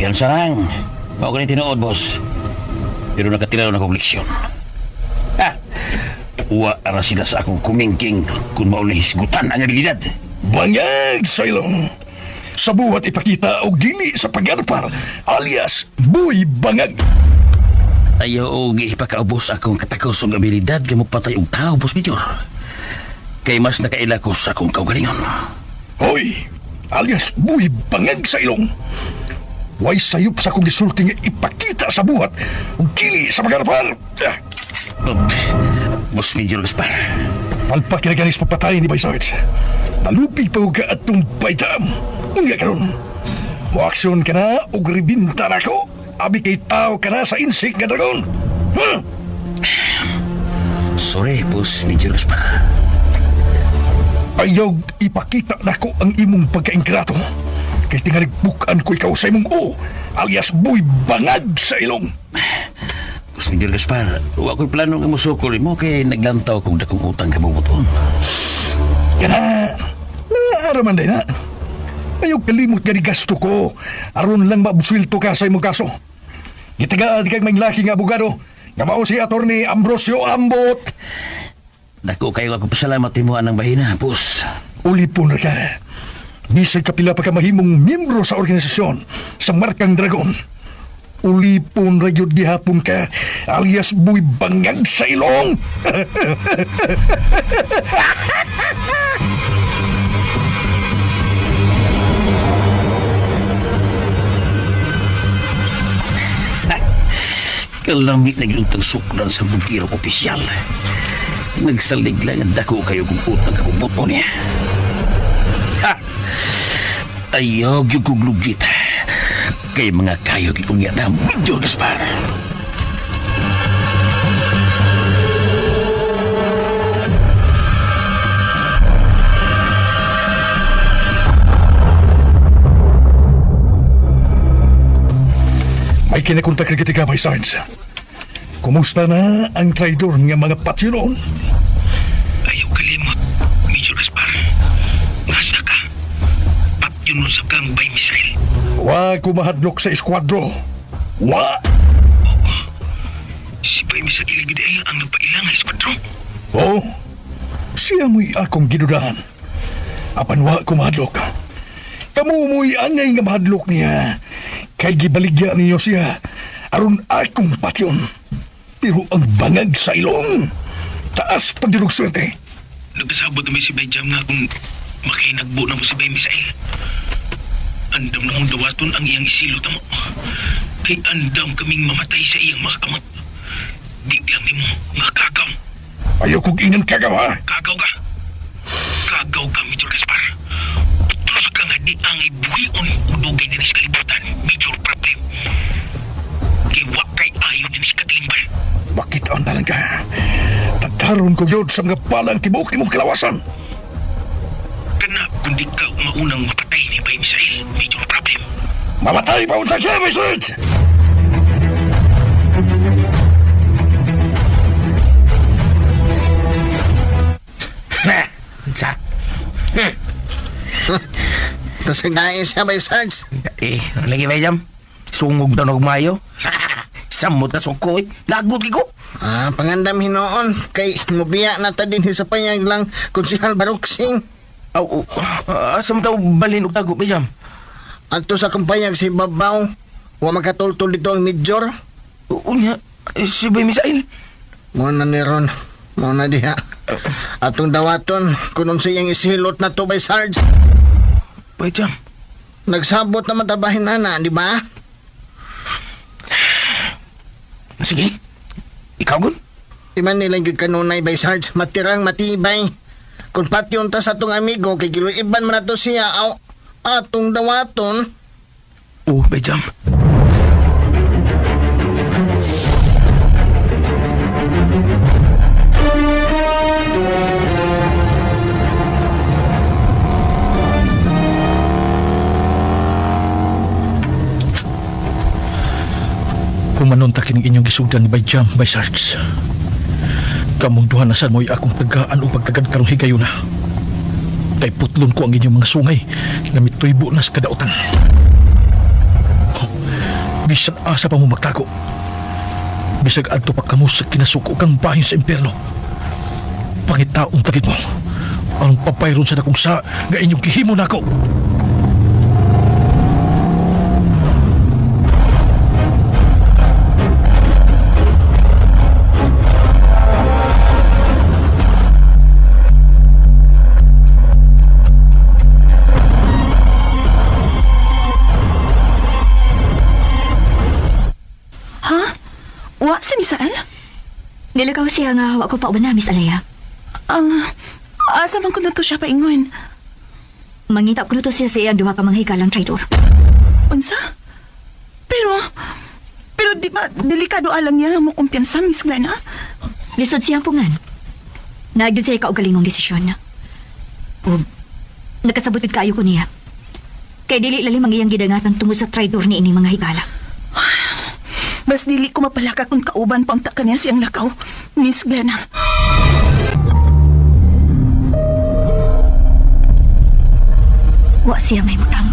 Kumpiyansa lang. Mao ka ni tinuod, boss. Pero nakatira na akong leksyon. Ha! Uwa ara sila sa akong kumingking kung maulay hisgutan ang realidad. Bangag sa ilong. Sa buhat ipakita og dili sa pagarpar alias buy bangag. Ayaw og ipakaubos akong katakosong abilidad kay mo patay og tao, boss Major. Kay mas nakaila ko sa akong kaugalingon. Hoy, alias buy bangag sa ilong. Way sayop sa akong gisulti nga ipakita sa buhat og dili sa pagarpar. Boss Major Gaspar. Palpak kinaganis papatay ni Baysards. Nalupig pa ka atong baytam. Nga karon. Muaksyon ka na o ribinta na ko. Abi kay tao ka na sa insik nga dragon. Huh? Sorry, Boss Major Gaspar. Ayaw ipakita na ko ang imong pagkaingrato. Kay tingaligbukan ko ikaw sa imong o alias buy bangag sa ilong. Boss Major Gaspar, wa ko'y plano nga musukol mo kay naglantaw kong dakong utang kabubuton. Kana, naaraman din na. Ayaw kalimot nga di gasto ko. Aron lang mabuswilto ka sa imong kaso. Gitagaan kang may laki nga abogado. Nga mao si Attorney Ambrosio Ambot. Dako kayo ako pasalamat mo anang bahina, boss. Ulipon na ka. Bisag kapila pa ka mahimong miyembro sa organisasyon sa Markang Dragon. Ulipon ra gyud gihapon ka alias buy bangag sa ilong. Kalamit na gilutang suklan sa bugirang opisyal. Nagsalig lang ang dako kayo kung utang kabubuto niya. Ha! Ayaw yung kuglugit. Kay mga kayo kikong yata, Major Gaspar. May kinakontak ka kitika, may signs. Kumusta na ang traidor nga mga patyo noon? Ayaw kalimot, Major Gaspar. Nasa ka. Patyo nun sa kang bay Misael. Wa kumahadlok sa eskwadro. Wa! Si bay Misael gid ay ang nagpailang sa espadro. Oh, siya mo'y akong ginudahan. Apan wa kumahadlok. Kamu mo'y angay nga mahadlok niya. Kay gibaligya ninyo siya. Aron akong patyon. Pero ang bangag sa ilong. Taas pagdulog swerte. Nagkasabot naman si Bay Jam nga kung makinagbo na mo si Bay Misael. Andam na mong dawaton ang iyang isilot mo. Kay andam kaming mamatay sa iyang mga kamot. Di lang ni mo nga kagaw. Ayaw kong inang kagaw, ha? Kagaw ka. Kagaw ka, Major Gaspar. Terus ka nga di angay buhion udugay din sa kalibutan. Major problem. Kay wakay ayaw din sa katilimban. Bakit ang talang ka? Tataron ko yun sa mga palang tibok ni mong kalawasan. Kana kung di ka maunang mapatay ni Bay Misael, Major problem. Mamatay pa unta siya, may switch! Sa? Kasi nais siya may sarge. Lagi ba jam? Sungog na nagmayo. Samot na sukoy. Lagot ko. Pangandam hinoon. Kay mubiya na ta din sa panyag lang Konsihal Baruksing. Asam tayo balin og tago ba jam? Ato sa kampanyag si Babaw. Wa makatultol dito ang Major. Unya, si Bay Misael. Muna ni Ron. Muna diha. Atong dawaton. Kunong siyang isilot na to by Sarge. Bay jam. Nagsabot na matabahin na, di ba? Sige. Ikaw gun? Di man nilang yun kanunay by Sarge. Matirang matibay. Kung patyon ta sa atong amigo, kay giluiban man na to siya, atong dawaton. Bay jam. Kumanon takin ang inyong gisugdan ni Bayjam, Bay Sarge. Kamong duha na saan mo'y akong tagaan o pagtagad karong higayon na. Kay putlon ko ang inyong mga sungay na mituybo na sa kadautan. Bisag asa pa mo magtago. Bisag adto pa kamo sa kinasuko kang bahin sa impyerno. Pangitaon tagit mo. Ang papayron sa nakong sa nga inyong gihimo nako. Ha? Wa si Misael? Nilagaw siya nga hawak ko pa uban na, Miss Alaya. Asa man ko na to siya paingon? Mangita ko na to siya sa iyang duha ka mga hikalang traidor. Unsa? Pero di ba delikado alang niya mo kumpiyansa, Miss Glenna? Lisod siyang pungan. Nagyod siya kaugalingong desisyon. O, nakasabutin kayo ko niya. Kay dili lalim ang iyang gidangatan tungod sa traidor ni ining mga higala. Bas dili ko mapalaka kung kauban pa ang kanya siyang lakaw, Miss Glenna. Wa siya may mutang.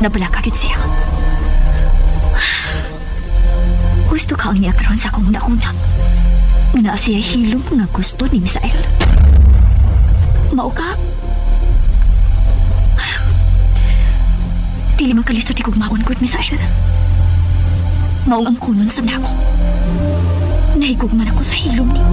Nabalakagit siya. Gusto ka ang niya karon sa akong una-una. Na siya hilom nga gusto ni Misael. Mao ka? Dili makalisod ikong maon good, Misael. Maong ang kunon sa nako. Nahigugman ako sa hilom ni.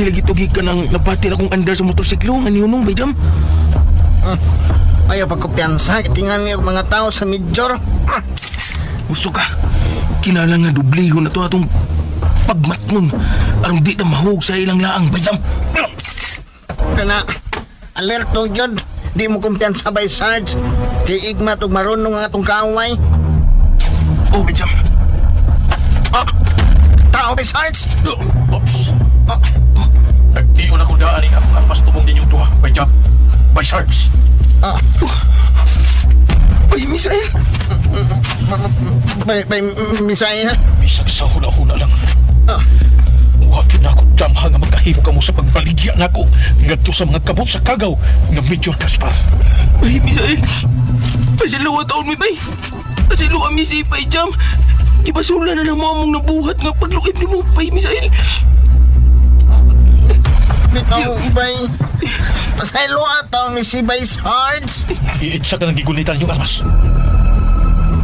Lagi tugi ka nang napati na kong andar sa motorsiklo nga niyunong, Bayjam. Ayaw pagkupiyansa, tingnan niyo mga tao sa Midjor. Gusto ka? Kinalang nga dubliho na to atong pagmatnon. Arong di ta mahug sa ilang laang, Bayjam. Kana, alerto yun. Di mo kumpiyansa by Sarge. Kay igmat ug marunong nga atong kaaway. Oh, Bayjam. Tao by Sarge. Pops. Nagdiyon ako daan ang armas tubong ninyong tuwa. Bayjam. By Sarge. Ay, Misael. By Misaya. Bisag sa huna-huna lang. Huwag na ako damha nga magkahimo ka mo sa pagbaligya na ako ngadto sa mga kabot sa kagaw ng Major Gaspar. Ay, Misael. Pasiluwa taon mi, bay. Pasiluwa mi si Bayjam. Ibasula na lang mo among nabuhat nga paglukip ni mo, bay, Misael. Bitaw, bay. Pasaylo ataw ni si Bay Sarge. Iitsa ka ng gigunitan yung armas.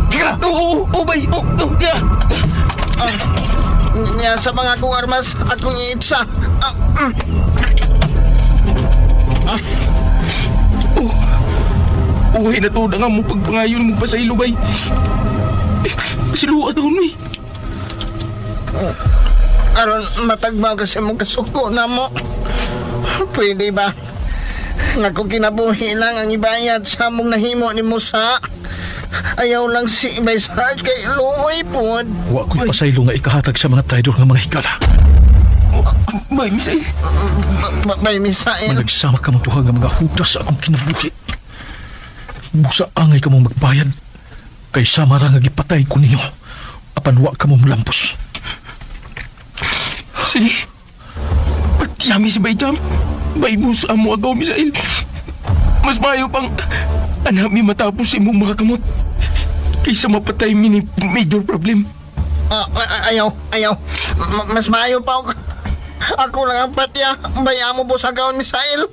Tika! Oo, bay. Yeah. Niya sa mga kong armas, akong iitsa. Uhay na to na nga mo pagpangayon mo pasaylo, bay. Pasiluwa taon mi. Aron matagbaw kasi mong kasuko na mo. Pwede ba? Nga kung kinabuhi lang ang ibayad sa mong nahimo ni Musa. Ayaw lang si Bay Sarge kay luoy po. Huwag ko'y pasaylo nga ikahatag sa mga traidor ng mga higala. Bay, Misael. Bay Misael. Managsama ka mong tuhag ng mga hudas sa akong kinabuhi. Busa angay ka mong magbayad. Kay sama ra nga gipatay ko ninyo. Apan wa ka mong lampos. Sige. Patiyami si Bayjam. Bay mo sa amo agaw, Misael. Mas mayo pang anami matapos imong mga kamot. Kaysa mapatay mi ni major problem. Ayaw. Mas maayo pa ako. Ako lang ang patya. Bayaan mo po sa gaon, Misael.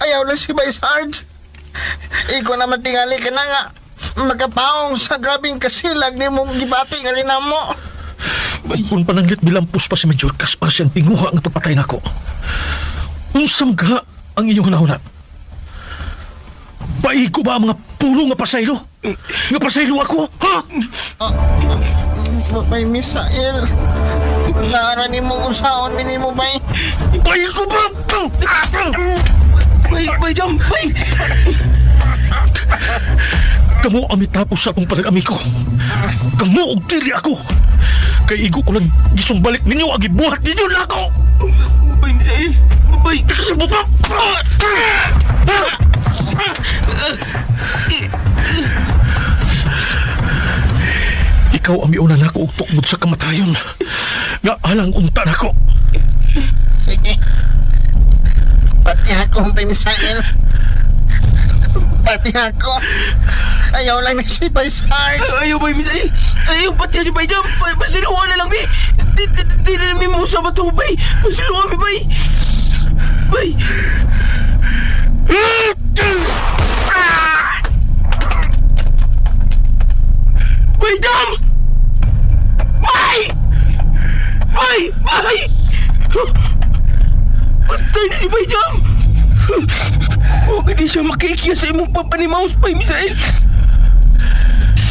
Ayaw lang si Bay Sarge. Iko na matingali ka na nga. Magkapaong sa grabing kasilag ni mong gibati nga linam mo. Kung pananglit bilampos pa si Major Gaspar siyang tinguha ang papatay na ko. Unsam ka ang iyong hunahuna? Bai ko ba ang mga pulo nga pasaylo? Nga pasaylo ako, ha? Bay Misael. Naara ni mong usaon, minimo bay. Bai ko ba? Bayjam, bay! Kamu ang mitapos sa akong panag-ami ko. Kamu og dili ako. Kay igo ko lang gisumbalik ninyo agi buhat ninyo na ako. Bay, Misael. Bay. Sabot mo! Ikaw ang miuna na ako og tukmod sa kamatayon. Nga alang unta na ko. Sige. Pati ako, Bay Misael. Pati ako. Ayaw lang na si Bay Sarge. Ayaw, Bay, Misael. Ayaw, pati si Bay Jam. Pasiluwa na lang, Bay. Di na namin musa ba ito, Bay? Pasiluwa mi, Bay. Bay. Bay Jam! Bay! Bay! Bay! Patay na si Bay Jam! Huwag ka di siya makikiya sa imong papanimaus, Bay Misael.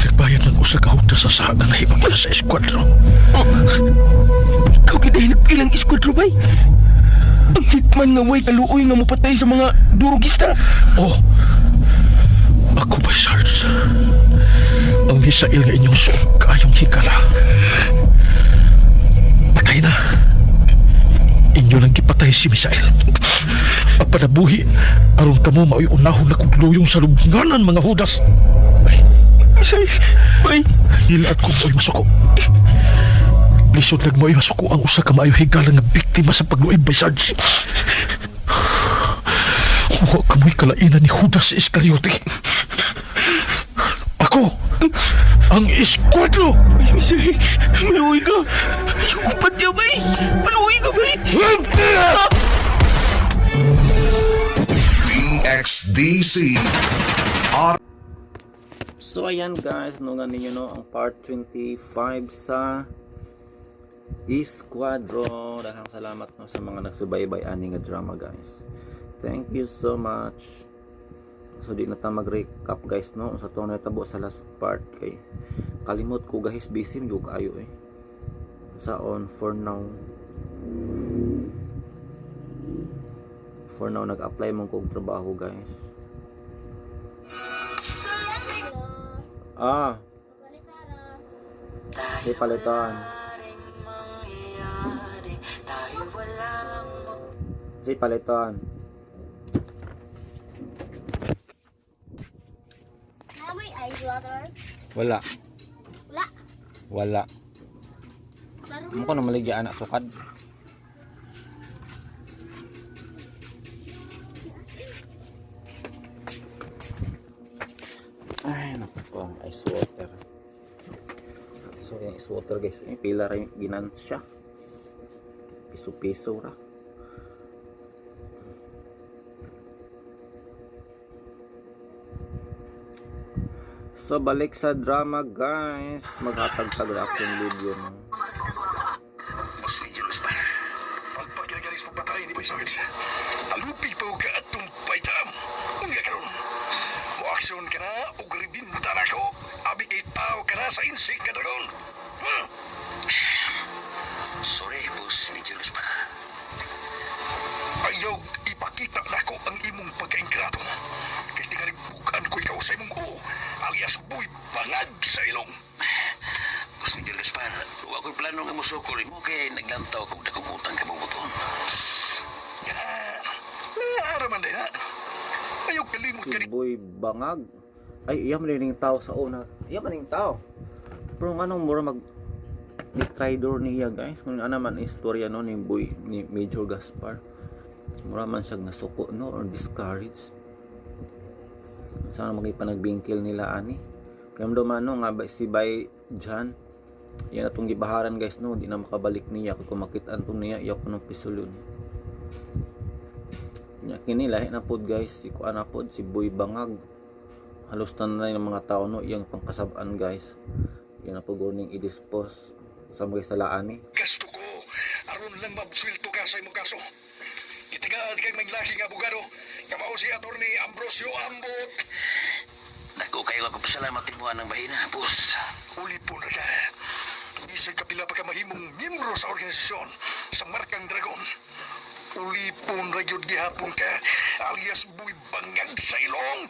Nagbayad ng usa ka huta sa saan na nahibang pala sa eskwadro. Ikaw kiday nagpilang iskwadro, Bay. Ang hitman nga way kaluoy nga mapatay sa mga durugista. Oh, ako ba, Sarge? Ang misail nga inyong suong kaayong hikala. Patay na. Inyo lang gipatay si Misael. Apanabuhi, aron kamo mao'y unahon na kugluyong sa lubnganan mga hudas. Ay, Misael, Bay. hilaat ko mo'y masuko. Lisod lang mo'y masuko ang usa ka maayo higala nga biktima sa pagluib by Sarge. Huwag ka mo'y kalainan ni Judas Iscariote. Ako, ang eskwadro! Bay Misael, maluwi ka. Ayaw ko pa niya, Bay. Maluwi ka, Bay. PXDC. So ayan guys, nungan ninyo no ang part 25 sa Esquadro. Daghang salamat no sa mga nagsubaybay ani nga drama guys. Thank you so much. So di na ta mag-recap guys no sa tuong natabo sa last part kay kalimot ko guys, busy yung kayo sa on for now nag-apply mong kong trabaho guys. Si palitan. Si palitan. May ice water? Wala. Wala. Wala. Mo ko na maligya anak sukad. Ay, naku po, ice water. So, yung ice water guys, yung pila rin ginansya. Piso-piso ra. So, balik sa drama guys. Maghatag-tag reaction video mo. Mas dangerous pa. Pagpagagalis mo patay ni Bay Sarge. Alupi pa ka at tumpay tam. Unga karon. Mo-aksyon ka na o gribinta na ko. Abi kay tao ka na sa insik ka doon. Sorry, boss. Dangerous pa. Ayaw ipakita na ko ang imong pagkaingrato. Kaya tingalig bukaan ko ikaw sa imong o alias buy bangag sa ilong. Boss Miguel Gaspar, huwag ko'y plano nga musukol mo kay naglantaw kung nakumutan ka mong buton. Naaraman din ha. Ayaw kalimot ka Si Boy Bangag. Ay, iya man yung tao sa una. Iya man yung tao. Pero anong mura mag ni-tridor niya guys. Kung ano man istorya no ni Boy, ni Major Gaspar. Mura man siyang nasuko no or discouraged. Sana magipanagbingkil nila ani. Kaya man no nga si Bay Jan. Yan atong gibaharan guys no. Di na makabalik niya. Kung makitaan to niya, iya ko ng pisulun. Kinilahi na pod guys, si Kuan na pod, si Boy Bangag. Halos na ng mga tao no, iyang pangkasabaan guys. Yan na po guning i-dispose sa mga salaan ni. Gasto ko, aron lang mabuswilto ka sa imong kaso. Itigaan kang maglaki nga abogado, kamao si Attorney Ambrosio Ambot. Dako kayo ako pasalamat timuan ng bahina, boss. Uli po na ka. Isag kapila pa ka mahimong miyembro sa organisasyon sa Markang Dragon. ulipon ra yun gihapon ka, alias buy bangag sa ilong.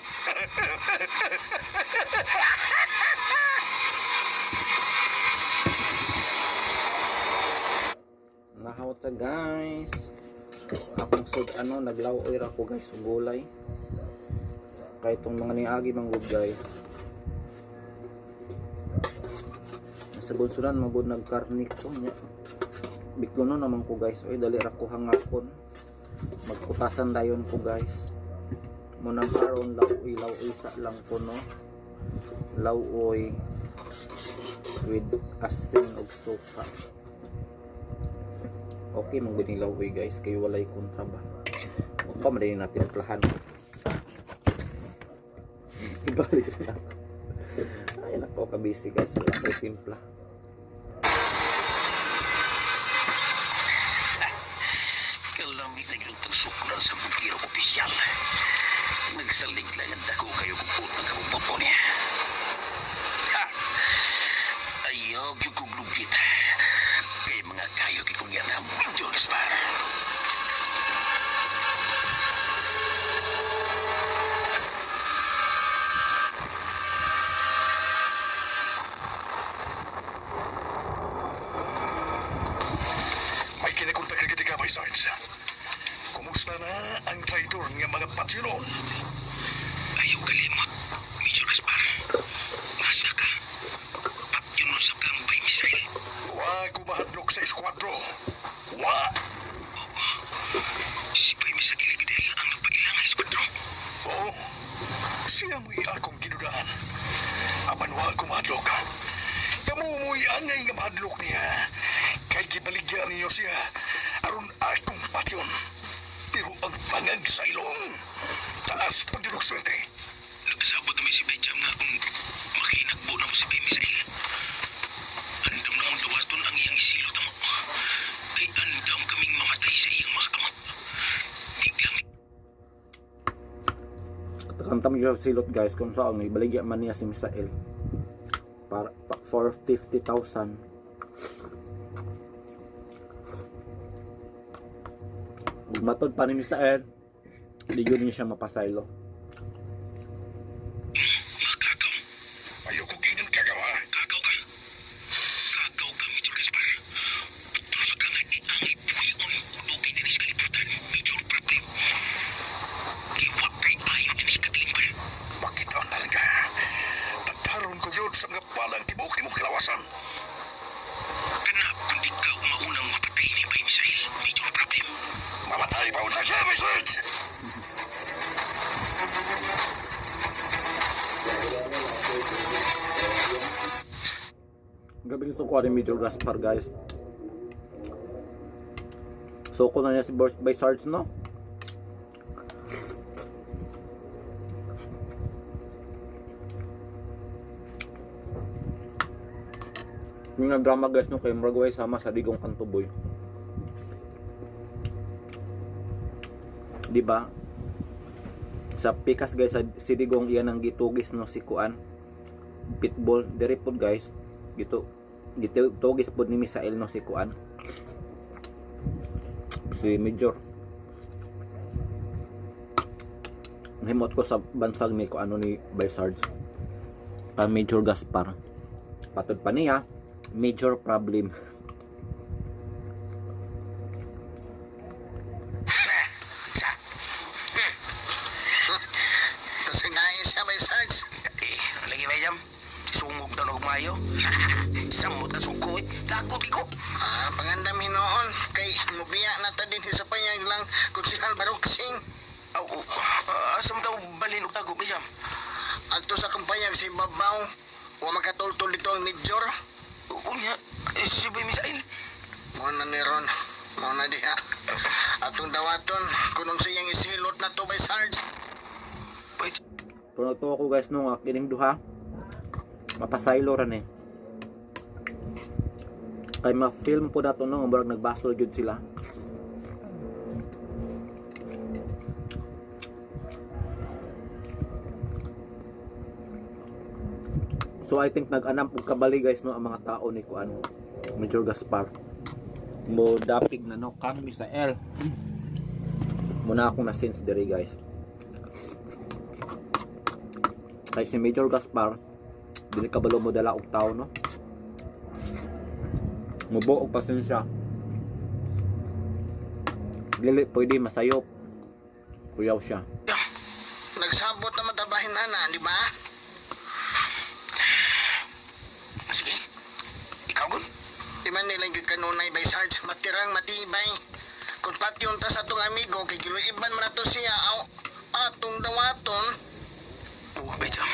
Nahawat sa guys. Akong sud naglawoy ra ko guys og gulay. Kay itong mga niagi manggod guys. Sa bunsuran magud nagkarnik ko nya. Biklo na naman ko guys. Oy dali ra ko hangapon. Magputasan dayon ko guys. Munang karon lawoy sa lang ko no. Lawoy with asin og suka. Okay, mangguning lawoy guys, kay walay kontra ba. O pa madali natin plahan. Ibalik sa ako. Ay nako, kabisi guys, wala ko timpla. Kalamit na yung tagsuklan sa bukirang opisyal. Nagsalig lang ang dako kayo kung utang kabubot mo niya. Ha! Ayaw yung kuglugit. Kay mga kayo kikong yan ang Major Gaspar. May kinakontak ka by Sarge. Kumusta na ang traitor ng mga patyonon? Ayaw kalimot, Major Gaspar. Nasa ka. Yun mo sa kang bay Misael. Wa kumahadlok sa eskwadro. Wa! Si bay Misael gidel ang nagpailang eskwadro. Oo. Siya mo'y akong ginudaan. Apan wa kumahadlok. Kamu mo'y angay nga mahadlok niya. Kay gibaligyan ninyo siya. Aron akong patyon. Pero ang pangag sa ilong. Taas pagdulog swerte. Nagkasabot namin si Bay Jam nga kung makinagbo na mo si bay Misael. Andam na mong dawaton ang iyang isilot mo. Kay andam kaming mamatay sa iyang mga kamot. Biglang Kantam yung silot guys kung saan ibaligya man niya si Misael. For 50,000. Matod pa ni Misael, hindi yun niya siya mapasaylo. makakaw. Ayoko ganyan kagawa. Kagaw ka. Kagaw ka, Major Gaspar. Tulad ka nga ang ipuyon ulugin din sa kalibutan. Major problem. Iwak kay ayaw din sa katilimpan. Bakit ang talaga? Tataron ko yun sa mga palang tibok ni mong kalawasan. Kana kung di ka maunang mapatay ni Bay Misael, Major problem. Mamatay pa unsa siya, may Sarge! Grabe gusto ko rin Major Gaspar guys. So ko na niya si Bay Sarge no? Yung nagdrama guys no kay Mragway sama sa Digong Kantuboy. Di ba? Sa pikas guys sa si Digong iyan ang gitugis no si Kuan. Pitbull diri pod guys. Gitugis pod ni Misael no si Kuan. Si Major. Himot ko sa bansag ni Kuan ni Bay Sarge. Pa Major Gaspar. Patod pa niya major problem. Kasi nain siya may Sarge. Lagi Bay Jam. Sungog na mayo. Samot na sungkoy. Lagot ko. Pangandam hinoon. Kay mubiya na ta din sa panyag lang kung si Alvaro Singh. Asam daw balin og tago Bay Jam. Adto sa kampanyag si Babaw. Wa makatultol dito ang Major. Unya, si Bay Misael. Muna ni Ron. Muna diha. Atong dawaton. Kunong siyang isilot na to by Sarge. Pero to ako guys no nga kining duha. Mapasaylo ran eh. Kay ma-film po nato no murag nagbasol gyud sila. So I think nag-anam og kabali guys no ang mga tao ni Kuan Major Gaspar. Mo dapig na no kang Misael. muna akong na-sense diri guys. Kay si Major Gaspar, dili kabalo mo dala og tao, no? Mubo og pasensya. Dili pwede masayop. Kuyaw siya. Nagsabot na matabahin na, di ba? Sige. Ikaw gun. Di man nilang yun kanunay bay Sarge, matirang matibay. Kung patyon ta sa tong amigo, kay giluiban man na to siya, aw, atong dawaton. Oo, bay jam.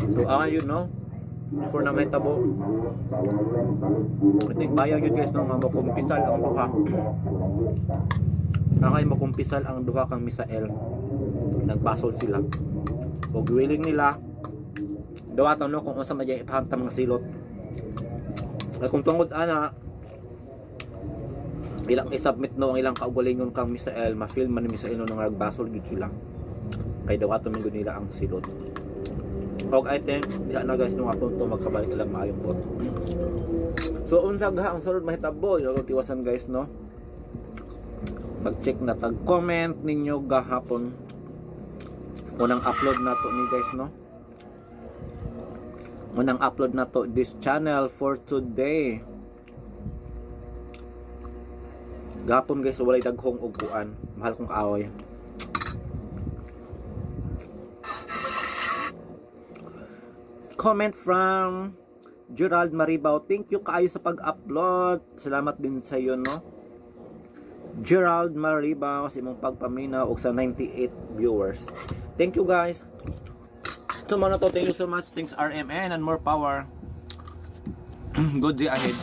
So, yun, no? Before na may tabo. I think bayang yun guys, no? Nga makumpisal ang duha. Nakay makumpisal ang duha kang Misael. Nagbasol sila. O willing nila, dawaton, no? Kung unsa madya ipahamtam ng silot. Ay kung tungod ana, ilang isubmit no ang ilang kaugalingon kang Misael, ma-film man ni Misael no nga nagbasol gid sila. Kay dawaton man gud nila ang silot. Og I think diha na guys nung apunto magkabalik lang maayong pot. So unsa ga ang sulod mahitabo, yo tiwasan guys, no. Mag-check na tag-comment ninyo gahapon. Unang upload na to ni guys, no. Unang upload na to this channel for today. Gapon guys, walay daghong og kuan. Mahal kong kaaway. Comment from Gerald Maribao. Thank you kaayo sa pag-upload. Salamat din sa iyo, no. Gerald Maribao sa imong pagpaminaw og sa 98 viewers. Thank you guys. So mga to, thank you so much. Thanks RMN and more power. Good day ahead.